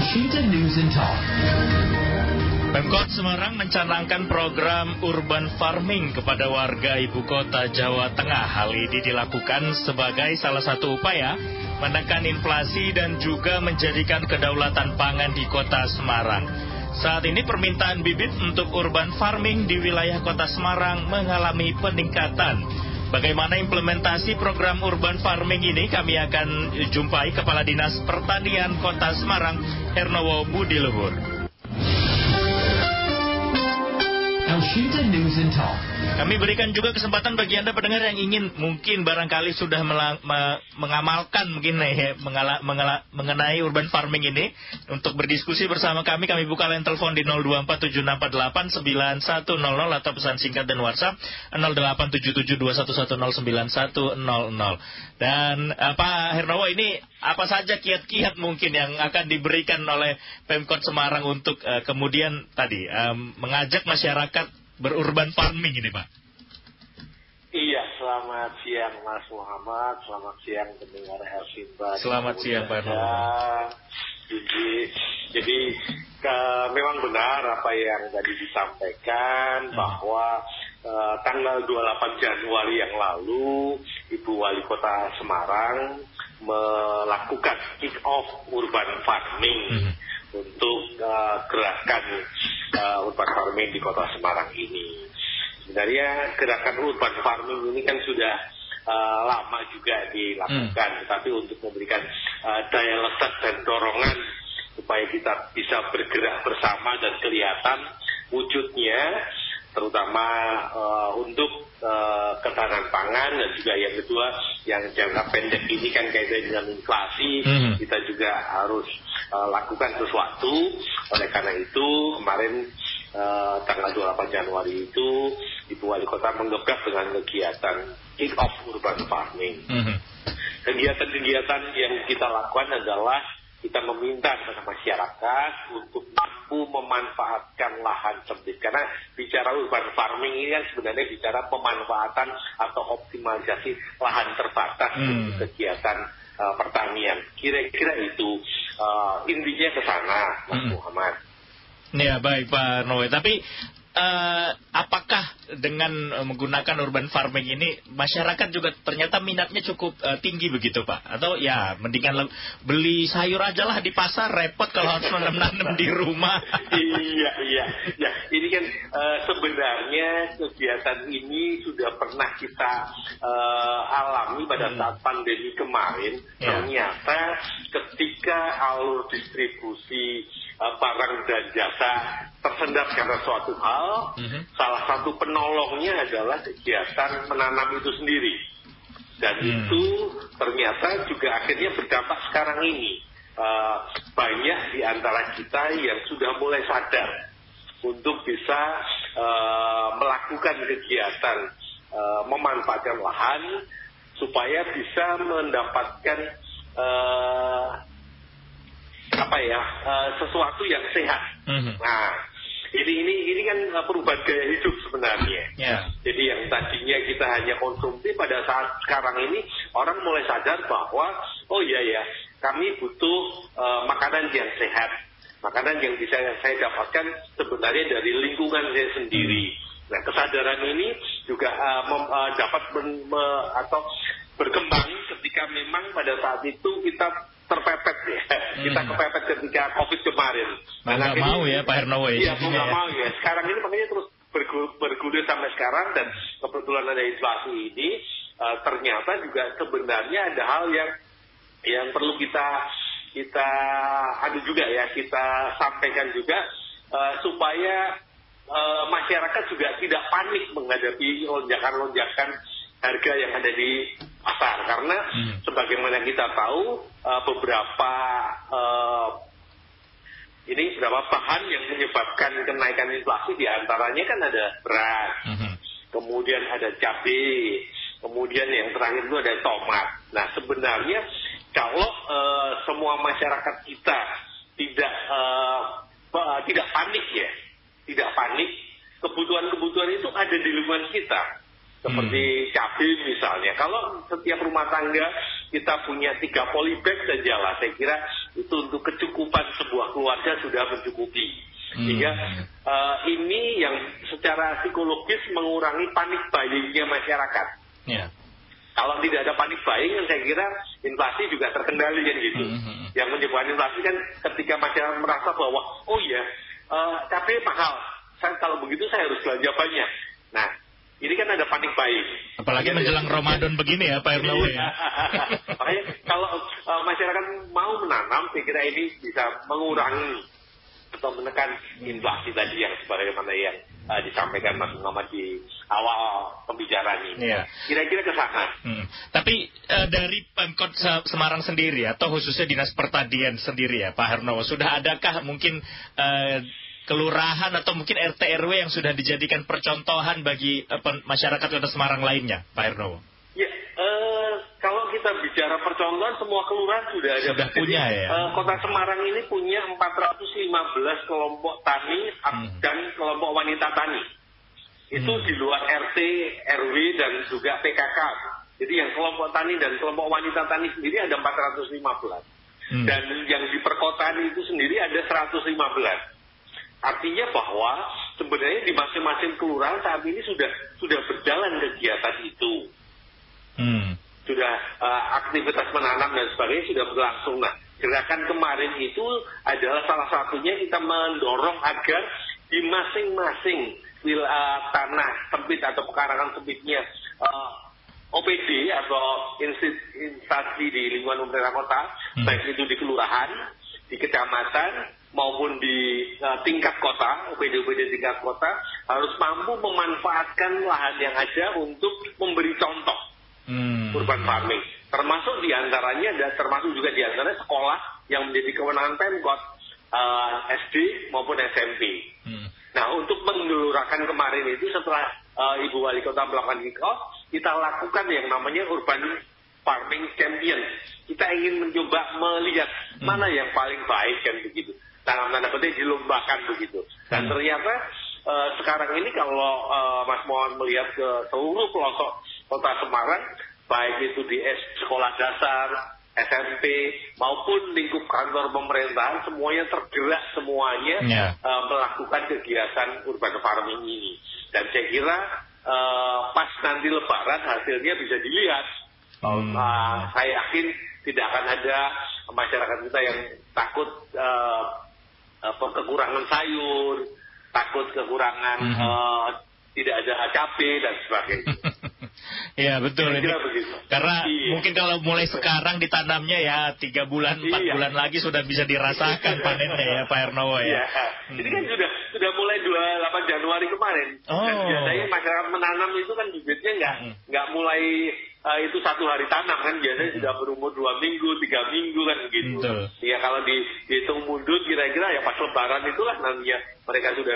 Elshinta News and Talk. Pemkot Semarang mencanangkan program urban farming kepada warga ibu kota Jawa Tengah. Hal ini dilakukan sebagai salah satu upaya menekan inflasi dan juga menjadikan kedaulatan pangan di kota Semarang. Saat ini permintaan bibit untuk urban farming di wilayah kota Semarang mengalami peningkatan. Bagaimana implementasi program urban farming ini? Kami akan jumpai Kepala Dinas Pertanian Kota Semarang, Hernowo Budi Luhur. Elshinta News and Talk. Kami berikan juga kesempatan bagi Anda pendengar yang ingin mungkin barangkali sudah mengamalkan mungkin mengenai urban farming ini untuk berdiskusi bersama kami. Kami buka line telepon di 02476489100 atau pesan singkat dan WhatsApp 087721109100. Dan Pak Hernowo, ini apa saja kiat-kiat mungkin yang akan diberikan oleh Pemkot Semarang untuk kemudian tadi mengajak masyarakat berurban farming ini, Pak? Iya, selamat siang Mas Muhammad, selamat siang pendengar Elshinta. Selamat siang Pak Hernowo. Jadi memang benar apa yang tadi disampaikan bahwa tanggal 28 Januari yang lalu Ibu Wali Kota Semarang melakukan kick-off urban farming untuk gerakan urban farming di kota Semarang ini. Sebenarnya gerakan urban farming ini kan sudah lama juga dilakukan, tetapi untuk memberikan daya lesak dan dorongan supaya kita bisa bergerak bersama dan kelihatan wujudnya, terutama untuk ketahanan pangan, dan juga yang kedua yang jangka pendek ini kan kaitan dengan inflasi, kita juga harus lakukan sesuatu. Oleh karena itu kemarin tanggal 28 Januari itu Ibu Wali Kota menggerak dengan kegiatan kick-off urban farming. Kegiatan-kegiatan yang kita lakukan adalah kita meminta kepada masyarakat untuk mampu memanfaatkan lahan sempit. Karena bicara urban farming ini kan sebenarnya bicara pemanfaatan atau optimalisasi lahan terbatas untuk kegiatan pertanian. Kira-kira itu intinya ke sana, Mas Muhammad. Ya, baik Pak Hernowo. Tapi apakah dengan menggunakan urban farming ini masyarakat juga ternyata minatnya cukup tinggi begitu, Pak? Atau ya mendingan beli sayur aja lah di pasar, repot kalau harus menanam di rumah. Iya. Ya, ini kan sebenarnya kegiatan ini sudah pernah kita alami pada saat pandemi kemarin. Ternyata ketika alur distribusi barang dan jasa tersendat karena suatu hal, salah satu penolongnya adalah kegiatan menanam itu sendiri. Dan itu ternyata juga akhirnya berdampak sekarang ini. Banyak di antara kita yang sudah mulai sadar untuk bisa melakukan kegiatan memanfaatkan lahan supaya bisa mendapatkan sesuatu yang sehat. Nah, ini kan perubahan gaya hidup sebenarnya. Jadi yang tadinya kita hanya konsumsi, pada saat sekarang ini orang mulai sadar bahwa oh iya kami butuh makanan yang sehat, makanan yang bisa saya dapatkan sebenarnya dari lingkungan saya sendiri. Nah, kesadaran ini juga dapat atau berkembang ketika memang pada saat itu kita terpepet ya. Kita kepepet ketika COVID kemarin. Nggak mau ya Pak Hernowo ya. Iya, nggak mau ya. Sekarang ini makanya terus bergulir sampai sekarang, dan kebetulan ada inflasi ini, ternyata juga sebenarnya ada hal yang perlu kita ada juga ya, kita sampaikan juga supaya masyarakat juga tidak panik menghadapi lonjakan-lonjakan harga yang ada di pasar. Karena sebagaimana kita tahu beberapa bahan yang menyebabkan kenaikan inflasi, diantaranya kan ada beras, kemudian ada cabai, kemudian yang terakhir itu ada tomat. Nah, sebenarnya kalau semua masyarakat kita tidak panik ya, tidak panik, kebutuhan-kebutuhan itu ada di lingkungan kita. Seperti cabai misalnya, kalau setiap rumah tangga kita punya 3 polybag saja lah, saya kira itu untuk kecukupan sebuah keluarga sudah mencukupi. Sehingga ini yang secara psikologis mengurangi panik buying-nya masyarakat. Yeah. Kalau tidak ada panik buying, saya kira inflasi juga terkendali kan gitu. Yang menyebabkan inflasi kan ketika masyarakat merasa bahwa oh iya, cabai mahal, kalau begitu saya harus belanja banyak. Nah, ini kan ada panik buying. Apalagi menjelang Ramadan begini ya Pak Hernawo ya. Makanya kalau masyarakat mau menanam, saya kira ini bisa mengurangi atau menekan inflasi tadi yang sebagaimana yang disampaikan Mas Muhammad di awal pembicaraan ini. Yeah. Kira-kira ke sana. Tapi dari Pemkot Semarang sendiri atau khususnya Dinas Pertanian sendiri ya Pak Hernawo, sudah adakah mungkin kelurahan atau mungkin RT RW yang sudah dijadikan percontohan bagi masyarakat Kota Semarang lainnya Pak Hernawo? Ya, kalau kita bicara percontohan, semua kelurahan sudah ada. Sudah punya ya. Kota Semarang ini punya 415 kelompok tani dan kelompok wanita tani. Itu di luar RT, RW dan juga PKK. Jadi yang kelompok tani dan kelompok wanita tani sendiri ada 415. Dan yang di perkotaan itu sendiri ada 115. Artinya bahwa sebenarnya di masing-masing kelurahan saat ini sudah berjalan kegiatan itu. Sudah aktivitas menanam dan sebagainya sudah berlangsung. Nah, gerakan kemarin itu adalah salah satunya kita mendorong agar di masing-masing tanah sempit atau pekarangan sempitnya OPD atau instansi di lingkungan pemerintah kota, baik itu di kelurahan, di kecamatan maupun di tingkat kota, OPD-OPD tingkat kota harus mampu memanfaatkan lahan yang ada untuk memberi contoh urban farming. Termasuk diantaranya, termasuk juga diantaranya sekolah yang menjadi kewenangan Pemkot, SD maupun SMP. Nah, untuk menggelurakan kemarin itu setelah Ibu Wali Kota melakukan kick-off, kita lakukan yang namanya urban farming champion. Kita ingin mencoba melihat mana yang paling baik kan begitu. Dalam tanda petik dilombakan begitu. Dan ternyata sekarang ini kalau Mas Muhammad melihat ke seluruh pelosok Kota Semarang, baik itu di sekolah dasar, SMP, maupun lingkup kantor pemerintahan, semuanya tergerak semuanya melakukan kegiatan urban farming ini. Dan saya kira pas nanti Lebaran hasilnya bisa dilihat. Saya yakin tidak akan ada masyarakat kita yang takut kekurangan sayur, takut kekurangan tidak ada cabai dan sebagainya. Iya betul ini. Karena mungkin kalau mulai sekarang ditanamnya ya 3 bulan 4 bulan lagi sudah bisa dirasakan panennya ya Pak Hernawo ya. Ini kan sudah mulai 28 Januari kemarin. Dan biasanya masyarakat menanam itu kan bibitnya nggak mulai itu 1 hari tanam kan, biasanya sudah berumur 2 minggu, 3 minggu kan begitu. Ya kalau dihitung mundur kira-kira ya pas Lebaran itulah nantinya mereka sudah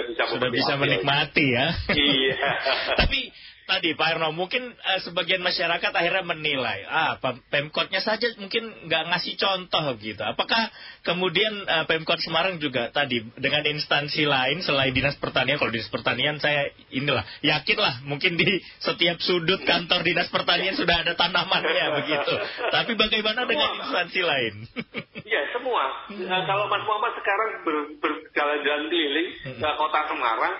bisa menikmati ya. Iya. Tapi tadi Pak Hernawo mungkin sebagian masyarakat akhirnya menilai Pemkotnya saja mungkin nggak ngasih contoh gitu. Apakah kemudian Pemkot Semarang juga tadi dengan instansi lain selain Dinas Pertanian, kalau Dinas Pertanian saya yakinlah mungkin di setiap sudut kantor Dinas Pertanian sudah ada tanamannya begitu. Tapi bagaimana dengan instansi lain? Ya semua. Kalau Mas Muhammad sekarang berjalan-jalan keliling ke Kota Semarang,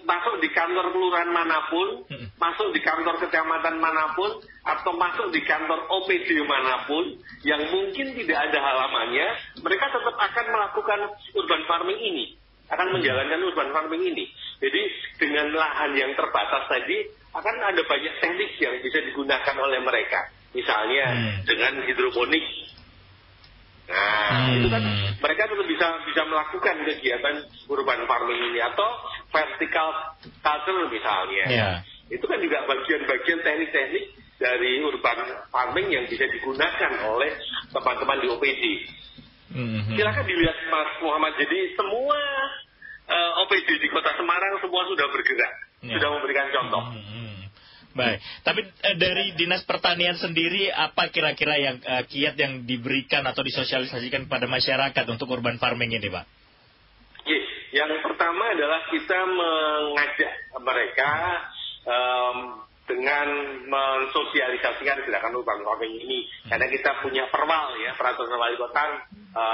masuk di kantor kelurahan manapun, masuk di kantor kecamatan manapun, atau masuk di kantor OPD manapun yang mungkin tidak ada halamannya, mereka tetap akan melakukan urban farming ini, akan menjalankan urban farming ini. Jadi dengan lahan yang terbatas tadi akan ada banyak teknik yang bisa digunakan oleh mereka, misalnya dengan hidroponik. Nah, itu kan mereka tetap bisa melakukan kegiatan urban farming ini, atau vertical culture misalnya. Itu kan juga bagian-bagian teknik-teknik dari urban farming yang bisa digunakan oleh teman-teman di OPD. Silakan dilihat Mas Muhammad. Jadi semua OPD di Kota Semarang semua sudah bergerak, sudah memberikan contoh. Baik, tapi dari Dinas Pertanian sendiri apa kira-kira yang kiat yang diberikan atau disosialisasikan kepada masyarakat untuk urban farming ini, Pak? Yang pertama adalah kita mengajak mereka dengan mensosialisasikan gerakan urban farming ini. Karena kita punya perwal ya, peraturan wali kota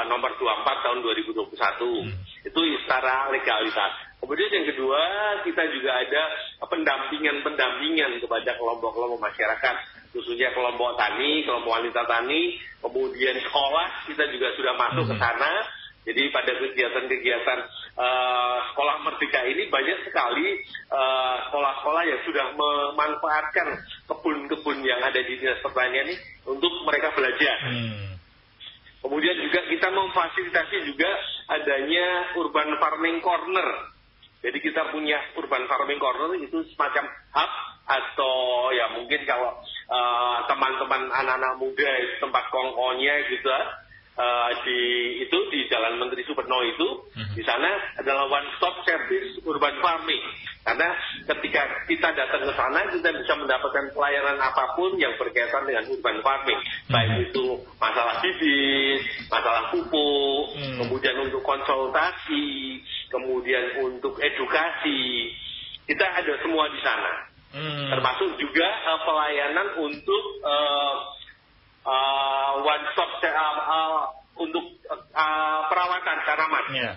nomor 24 tahun 2021. Itu secara legalitas. Kemudian yang kedua, kita juga ada pendampingan kepada kelompok-kelompok masyarakat, khususnya kelompok tani, kelompok wanita tani, kemudian sekolah, kita juga sudah masuk ke sana. Jadi pada kegiatan-kegiatan sekolah merdeka ini banyak sekali sekolah-sekolah yang sudah memanfaatkan kebun-kebun yang ada di Dinas Pertanian ini untuk mereka belajar. Kemudian juga kita memfasilitasi juga adanya urban farming corner. Jadi kita punya urban farming corner itu semacam hub atau ya mungkin kalau teman-teman anak-anak muda tempat kongkonya gitu di Jalan Menteri Supeno itu di sana adalah one stop service urban farming. Karena ketika kita datang ke sana kita bisa mendapatkan pelayanan apapun yang berkaitan dengan urban farming, baik itu masalah bibit, masalah pupuk, kemudian untuk konsultasi, kemudian untuk edukasi, kita ada semua di sana. Termasuk juga pelayanan untuk one stop untuk perawatan tanaman. Ya.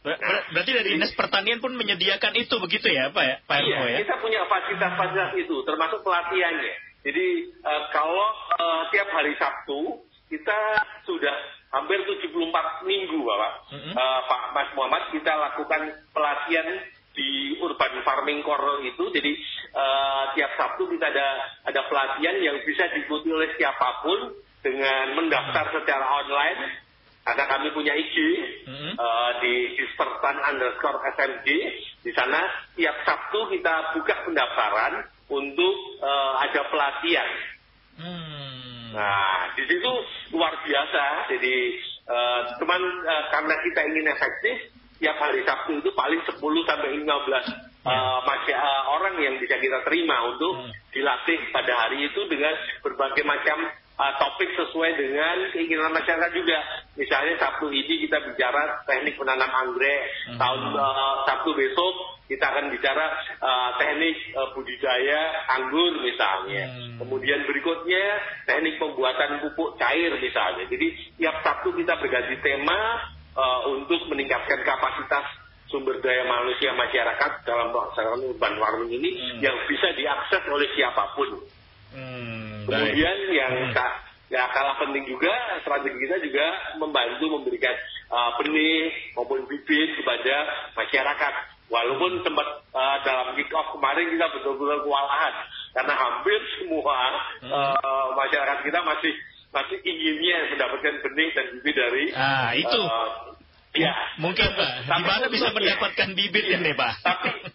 Berarti dari Dinas Pertanian pun menyediakan itu begitu ya Pak Erno ya? Kita punya fasilitas-fasilitas itu, termasuk pelatihannya. Jadi kalau tiap hari Sabtu kita sudah hampir 74 minggu Bapak, Pak Mas Muhammad, kita lakukan pelatihan di urban farming corner itu. Jadi tiap Sabtu kita ada pelatihan yang bisa diikuti oleh siapapun dengan mendaftar secara online. Karena kami punya IG di dispertan_smg. Di sana tiap Sabtu kita buka pendaftaran untuk ada pelatihan. Nah, di situ luar biasa. Jadi karena kita ingin efektif, tiap hari Sabtu itu paling 10 sampai 15 orang yang bisa kita terima untuk dilatih pada hari itu dengan berbagai macam topik sesuai dengan keinginan masyarakat juga. Misalnya Sabtu ini kita bicara teknik menanam anggrek, Sabtu besok kita akan bicara teknik budidaya anggur misalnya. Kemudian berikutnya teknik pembuatan pupuk cair misalnya. Jadi tiap Sabtu kita berganti tema untuk meningkatkan kapasitas sumber daya manusia masyarakat dalam pelaksanaan urban farming ini yang bisa diakses oleh siapapun. Kemudian yang kalah penting juga, strategi kita juga membantu memberikan benih maupun bibit kepada masyarakat. Walaupun sempat dalam kick off kemarin kita betul-betul kewalahan karena hampir semua masyarakat kita masih inginnya mendapatkan benih dan bibit dari itu. Ya, mungkin Pak. Di mana bisa mendapatkan bibit ini Pak?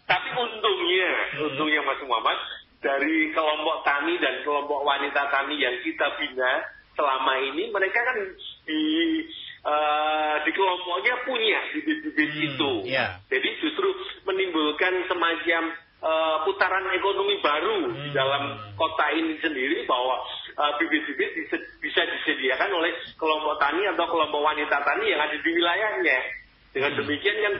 Tapi untungnya Mas Muhammad, dari kelompok tani dan kelompok wanita tani yang kita bina selama ini, mereka kan di kelompoknya punya bibit-bibit itu. Jadi justru menimbulkan semacam putaran ekonomi baru di dalam kota ini sendiri, bahwa bibit-bibit bisa disediakan oleh kelompok tani atau kelompok wanita tani yang ada di wilayahnya. Dengan demikian kan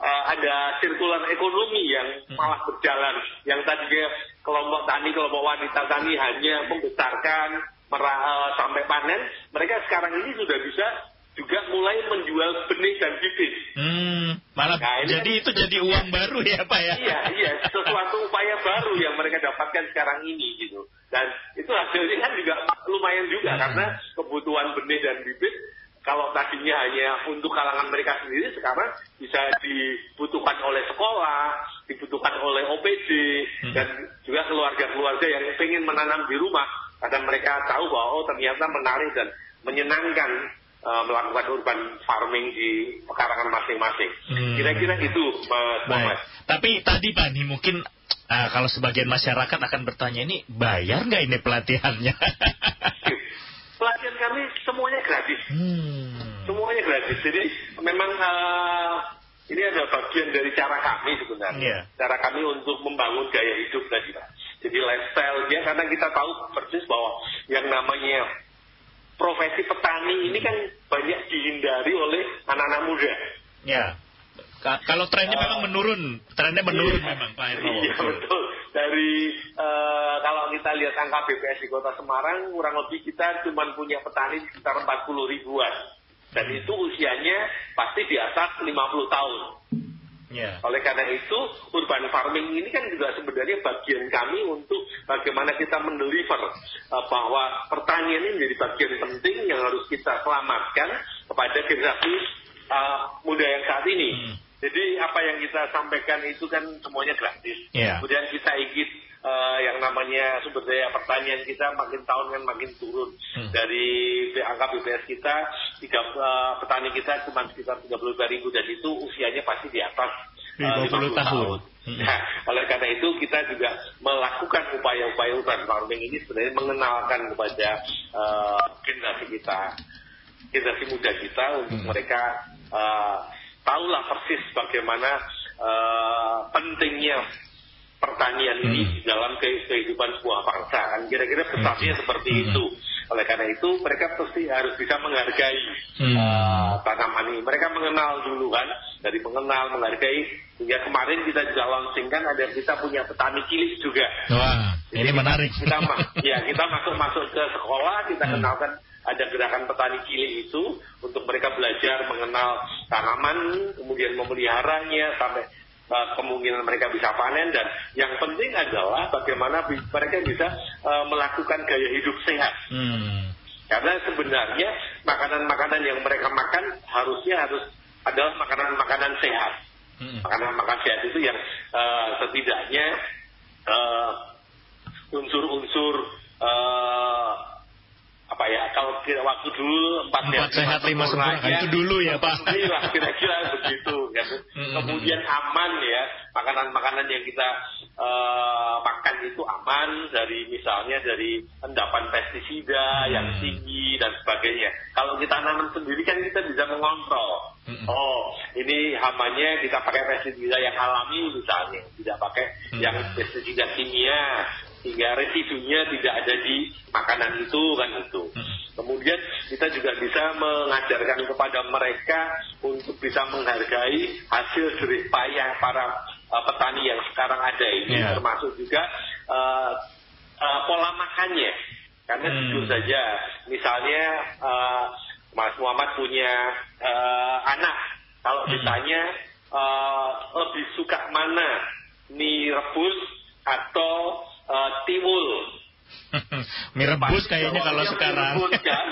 ada sirkular ekonomi yang malah berjalan. Yang tadinya kelompok tani, kelompok wanita tani hanya membesarkan sampai panen, mereka sekarang ini sudah bisa juga mulai menjual benih dan bibit. Malah jadi itu jadi uang baru ya Pak ya? Iya, sesuatu upaya baru yang mereka dapatkan sekarang ini gitu. Dan itu hasilnya kan juga lumayan juga, karena kebutuhan benih dan bibit kalau tadinya hanya untuk kalangan mereka sendiri, sekarang bisa dibutuhkan oleh sekolah, dibutuhkan oleh OPD, dan juga keluarga-keluarga yang ingin menanam di rumah. Karena mereka tahu bahwa ternyata menarik dan menyenangkan melakukan urban farming di pekarangan masing-masing. Kira-kira itu, Mas Muhammad. Tapi tadi Pak, nih mungkin kalau sebagian masyarakat akan bertanya, ini bayar nggak ini pelatihannya? Pelatihan kami semuanya gratis. Semuanya gratis. Jadi memang ini adalah bagian dari cara kami sebenarnya. Cara kami untuk membangun gaya hidup tadi, Pak. Jadi lifestyle-nya, karena kita tahu persis bahwa yang namanya profesi petani ini kan banyak dihindari oleh anak-anak muda. Ya. Kalau trennya memang menurun, memang Pak Erno. Iya betul. dari kalau kita lihat angka BPS di Kota Semarang, kurang lebih kita cuma punya petani sekitar 40 ribuan. Dan itu usianya pasti di atas 50 tahun. Yeah. Oleh karena itu, urban farming ini kan juga sebenarnya bagian kami untuk bagaimana kita mendeliver bahwa pertanian ini menjadi bagian penting yang harus kita selamatkan kepada generasi muda yang saat ini. Jadi apa yang kita sampaikan itu kan semuanya gratis. Yeah. Kemudian kita ingin yang namanya sumber daya pertanian kita makin tahun kan makin turun. Dari angka BPS kita, petani kita cuma sekitar 35.000 dan itu usianya pasti di atas 50 tahun. Nah, oleh karena itu kita juga melakukan upaya-upaya urban farming ini sebenarnya mengenalkan kepada generasi kita, generasi muda kita untuk mereka tahulah persis bagaimana pentingnya pertanian ini dalam kehidupan sebuah bangsa. Kan kira-kira pesannya seperti itu. Oleh karena itu mereka pasti harus bisa menghargai tanaman ini. Mereka mengenal dulu kan, dari mengenal, menghargai. Hingga kemarin kita juga launchingkan ada kita punya petani cilik juga. Wah, ini menarik. Kita masuk ke sekolah, kita kenalkan ada gerakan petani cilik itu untuk mereka belajar mengenal tanaman, kemudian memeliharanya sampai kemungkinan mereka bisa panen, dan yang penting adalah bagaimana mereka bisa melakukan gaya hidup sehat. Karena sebenarnya makanan-makanan yang mereka makan harus adalah makanan-makanan sehat. Makanan-makanan sehat itu yang setidaknya unsur-unsur kalau waktu dulu 4 sehat 5 sempurna itu dulu ya Pak. Kira-kira begitu ya. Kemudian aman ya, makanan-makanan yang kita makan itu aman dari misalnya dari endapan pestisida yang tinggi dan sebagainya. Kalau kita nanam sendiri kan kita bisa mengontrol. Ini hamanya kita pakai pestisida yang alami misalnya, tidak pakai yang pestisida kimia, sehingga residunya tidak ada di makanan itu kan itu. Kemudian kita juga bisa mengajarkan kepada mereka untuk bisa menghargai hasil jerih payah para petani yang sekarang ada ini, termasuk juga pola makannya. Karena jujur saja, misalnya Mas Muhammad punya anak, kalau ditanya lebih suka mana, mie rebus atau tiwul? Mie rebus kayaknya kalau sekarang. Rebus, kan?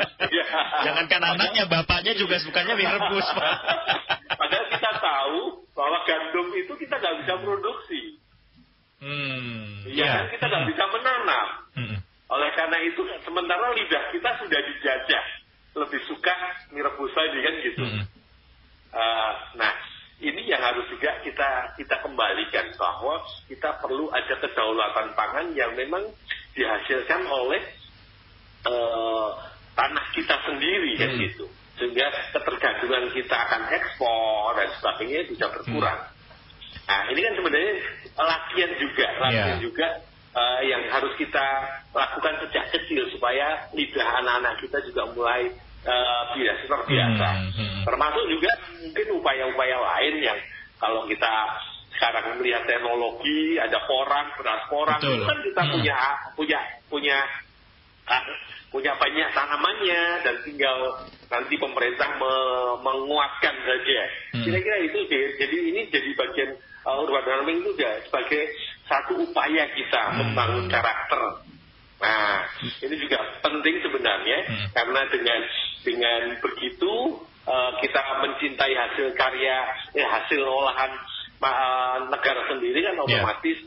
Jangankan anaknya, bapaknya juga sukanya mie rebus, Pak. Padahal kita tahu bahwa gandum itu kita nggak bisa produksi. Kan kita nggak bisa menanam. Oleh karena itu, sementara lidah kita sudah dijajah, lebih suka mie rebus tadi kan gitu. Nah, ini yang harus juga kita kembalikan, bahwa kita perlu ada kedaulatan pangan yang memang dihasilkan oleh tanah kita sendiri kan gitu, sehingga ketergantungan kita akan ekspor dan sebagainya bisa berkurang. Nah, ini kan sebenarnya latihan juga yang harus kita lakukan sejak kecil supaya lidah anak-anak kita juga mulai terbiasa. Termasuk juga mungkin upaya-upaya lain yang kalau kita sekarang melihat teknologi, ada beras porang, itu kan kita punya banyak tanamannya dan tinggal nanti pemerintah menguatkan saja. Kira-kira itu jadi ini jadi bagian urban farming juga sebagai satu upaya kita membangun karakter. Nah, ini juga penting sebenarnya karena dengan begitu kita mencintai hasil karya, hasil olahan negara sendiri kan otomatis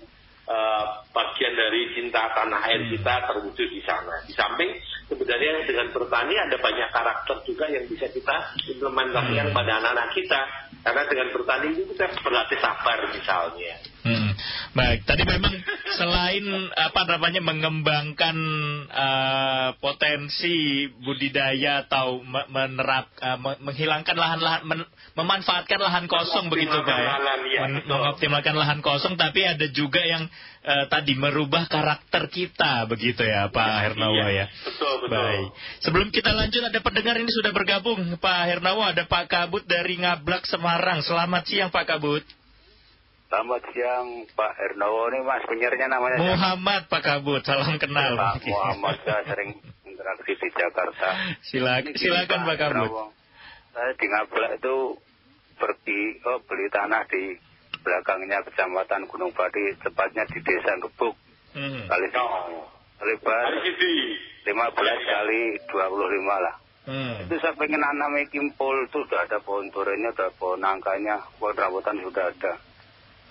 bagian dari cinta tanah air kita terwujud di sana. Di samping sebenarnya dengan bertani ada banyak karakter juga yang bisa kita implementasikan pada anak-anak kita. Karena dengan bertani itu kita berlatih sabar misalnya. Baik, tadi memang selain mengembangkan potensi budidaya atau menghilangkan lahan-lahan, memanfaatkan lahan kosong begitu Pak ya, mengoptimalkan lahan kosong, tapi ada juga yang tadi merubah karakter kita begitu ya Pak Hernawo ya. Betul. Baik. Sebelum kita lanjut, ada pendengar ini sudah bergabung Pak Hernawo, ada Pak Kabut dari Ngablak Semarang. Selamat siang Pak Kabut. Selamat siang Pak Hernowo, ini Mas penyiarnya namanya Muhammad Pak Kabut, salam kenal. Pak Muhammad, saya sering interaksi di Jakarta. Silakan Pak Kabut. Saya di Ngablak itu pergi beli tanah di belakangnya Kecamatan Gunung Pati, tepatnya di Desa Gebuk. Kali lebar 15 kali 25 lah. Itu saya pengen nanam kimpul, itu sudah ada pohon duriannya, sudah pohon nangkanya, pohon rambutan sudah ada.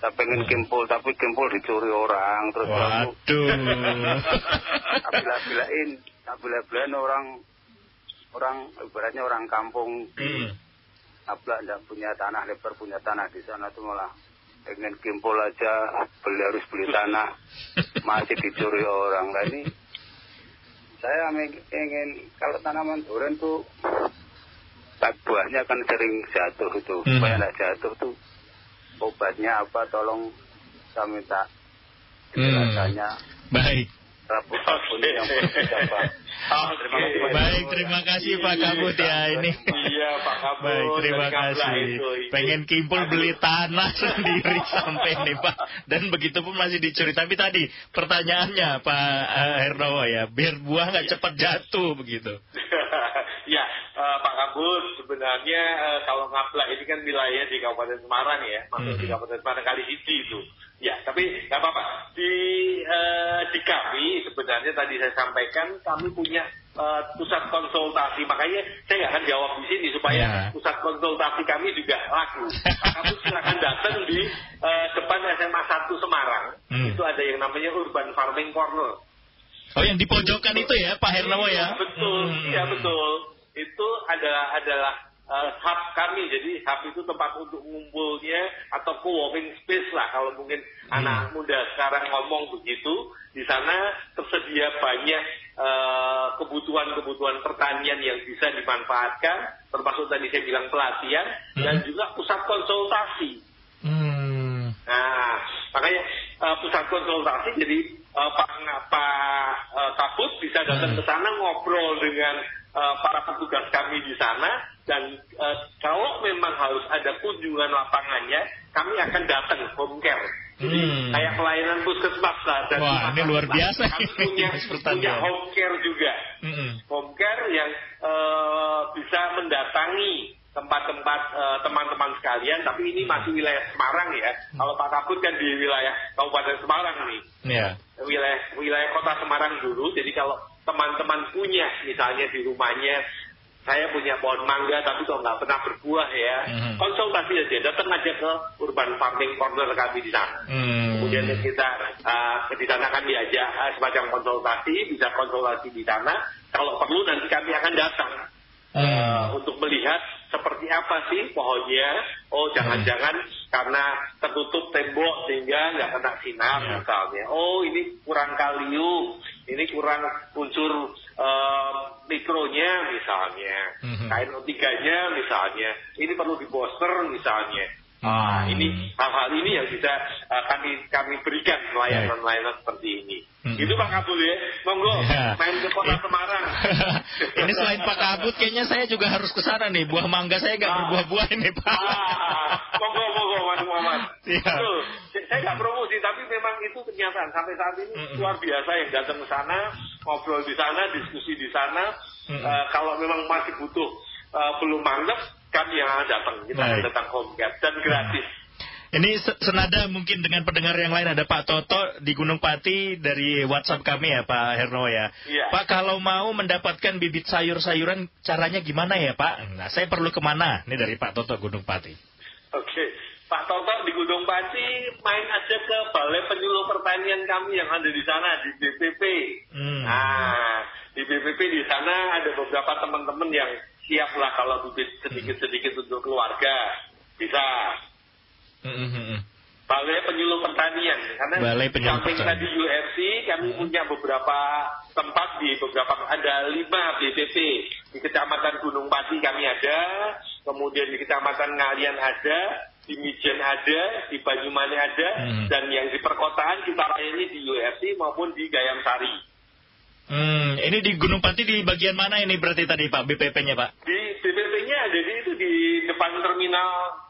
Saya pengen kimpul, tapi kimpul dicuri orang, terus bila-bilain orang ibaratnya orang kampung di Ngablak tidak punya tanah lebar, punya tanah di sana tuh malah pengen kimpul aja, harus beli tanah, masih dicuri orang. Nah ini saya ingin kalau tanaman durian tuh buahnya kan sering jatuh itu, supaya tidak jatuh tuh obatnya apa, tolong saya minta rasanya. Baik. Yang baik, terima kasih Pak Kabut ya ini. Iya Pak Kabut. Baik, terima kasih. Pengen kimpul beli tanah sendiri sampai nih Pak. Dan begitu pun masih dicuri. Tapi tadi pertanyaannya Pak Hernowo ya, biar buah nggak cepat jatuh begitu. Ya, Pak Kabut, sebenarnya kalau Ngablak ini kan wilayah di Kabupaten Semarang ya, masuk di Kabupaten Semarang Kalisidi itu. Ya, tapi nggak apa-apa. Di kami sebenarnya tadi saya sampaikan kami punya pusat konsultasi, makanya saya nggak akan jawab di sini supaya pusat konsultasi kami juga laku. Kamu silakan datang di depan SMA 1 Semarang. Itu ada yang namanya Urban Farming Corner. Oh, yang di pojokan itu ya Pak Hernowo ya? Betul, iya betul. Itu adalah hub kami, jadi hub itu tempat untuk ngumpulnya atau co-working space lah kalau mungkin anak muda sekarang ngomong begitu. Di sana tersedia banyak kebutuhan pertanian yang bisa dimanfaatkan, termasuk tadi saya bilang pelatihan dan juga pusat konsultasi. Nah, makanya pusat konsultasi jadi Pak Kabut bisa datang ke sana ngobrol dengan para petugas kami di sana, dan kalau memang harus ada kunjungan lapangannya, kami akan datang home care. Jadi kayak pelayanan puskesmas lah. Dan wah, ini luar biasa. Kami punya home care juga. Home care yang bisa mendatangi tempat-tempat teman-teman sekalian, tapi ini masih wilayah Semarang ya. Kalau Pak Kabut kan di wilayah Kabupaten Semarang nih. Wilayah kota Semarang dulu. Jadi kalau teman-teman punya misalnya di rumahnya, saya punya pohon mangga tapi kok nggak pernah berbuah ya, konsultasi aja, datang aja ke Urban Farming Corner kami di sana. Kemudian kita di sana kami diajak semacam konsultasi, bisa konsultasi di sana. Kalau perlu nanti kami akan datang untuk melihat seperti apa sih pohonnya. Oh, jangan-jangan karena tertutup tembok sehingga nggak kena sinar misalnya. Oh, ini kurang kalium, ini kurang unsur mikronya misalnya, KNO3-nya misalnya, ini perlu di booster misalnya. Ini hal-hal ini yang bisa kami berikan layanan-layanan seperti ini. Itu Pak Kabut ya, monggo main ke kota Semarang. Ini selain Pak Kabut, kayaknya saya juga harus ke sana nih. Buah mangga saya nggak berbuah-buah ini Pak. Monggo Mas Muhammad. Betul. Saya nggak promosi, tapi memang itu kenyataan. Sampai saat ini luar biasa yang datang ke sana, ngobrol di sana, diskusi di sana. Kalau memang masih butuh belum mantap, kami yang datang, kita akan datang home care dan gratis. Ini senada mungkin dengan pendengar yang lain, ada Pak Toto di Gunung Pati dari WhatsApp kami ya Pak Hernowo ya. Pak, kalau mau mendapatkan bibit sayur-sayuran caranya gimana ya Pak? Nah, saya perlu kemana? Ini dari Pak Toto Gunung Pati. Oke, Pak Toto di Gunung Pati main aja ke Balai Penyuluh Pertanian kami yang ada di sana, di BPP. Nah, di BPP di sana ada beberapa teman-teman yang siap lah kalau bibit sedikit-sedikit untuk keluarga. Bisa. Balai Penyuluh Pertanian. Karena samping tadi UFC, kami punya beberapa tempat di ada 5 BPP. Di Kecamatan Gunung Pati kami ada, kemudian di Kecamatan Ngalian ada, di Mijen ada, di Banyumanik ada, dan yang di perkotaan kita layani di UFC maupun di Gayam Sari. Ini di Gunung Pati di bagian mana ini berarti tadi Pak BPP-nya Pak? Di BPP-nya ada di depan terminal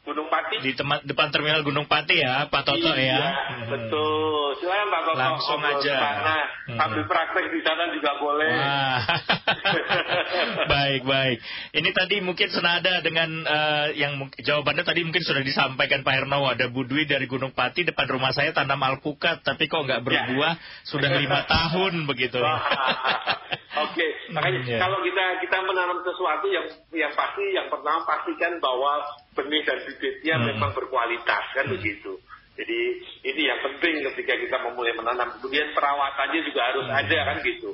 Gunung Pati. Di depan terminal Gunung Pati ya, Pak Toto ya. Betul. Silakan Pak Toto. Langsung aja. Sambil praktek di sana juga boleh. Baik. Ini tadi mungkin senada dengan yang jawabannya tadi mungkin sudah disampaikan Pak Hernowo. Ada Bu Dwi dari Gunung Pati, depan rumah saya tanam alpukat, tapi kok nggak berbuah sudah 5 tahun begitu. Oke, makanya kalau kita menanam sesuatu yang pasti, yang pertama pastikan bahwa benih dan bibitnya memang berkualitas, kan begitu. Jadi ini yang penting ketika kita memulai menanam. Kemudian perawatannya juga harus ada, kan gitu.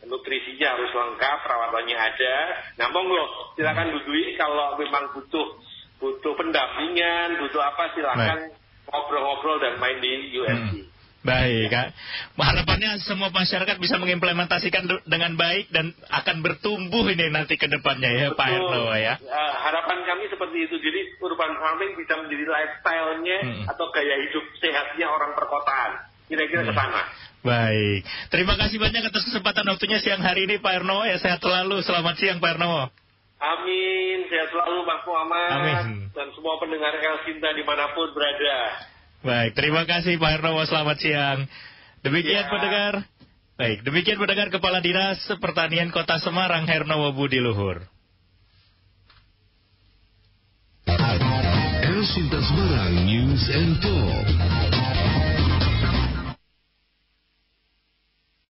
Nutrisinya harus lengkap, perawatannya ada. Nah monggo, silakan Bu Dwi kalau memang butuh pendampingan, butuh apa, silakan ngobrol-ngobrol dan main di USC. Baik, Kak. Harapannya semua masyarakat bisa mengimplementasikan dengan baik dan akan bertumbuh ini nanti ke depannya ya, Pak Hernowo ya. Harapan kami seperti itu. Jadi urban farming bisa menjadi lifestyle-nya atau gaya hidup sehatnya orang perkotaan. Kira-kira ke sana. Baik. Terima kasih banyak atas kesempatan waktunya siang hari ini Pak Hernowo ya. Sehat selalu. Selamat siang Pak Hernowo. Amin. Sehat selalu Mas Muhammad. Amin. Dan semua pendengar El Cinta dimanapun berada. Baik, terima kasih Pak Hernowo, selamat siang. Demikian pendengar. Baik, demikian pendengar Kepala Dinas Pertanian Kota Semarang Hernowo Budi Luhur. El Cinta Semarang News and Talk.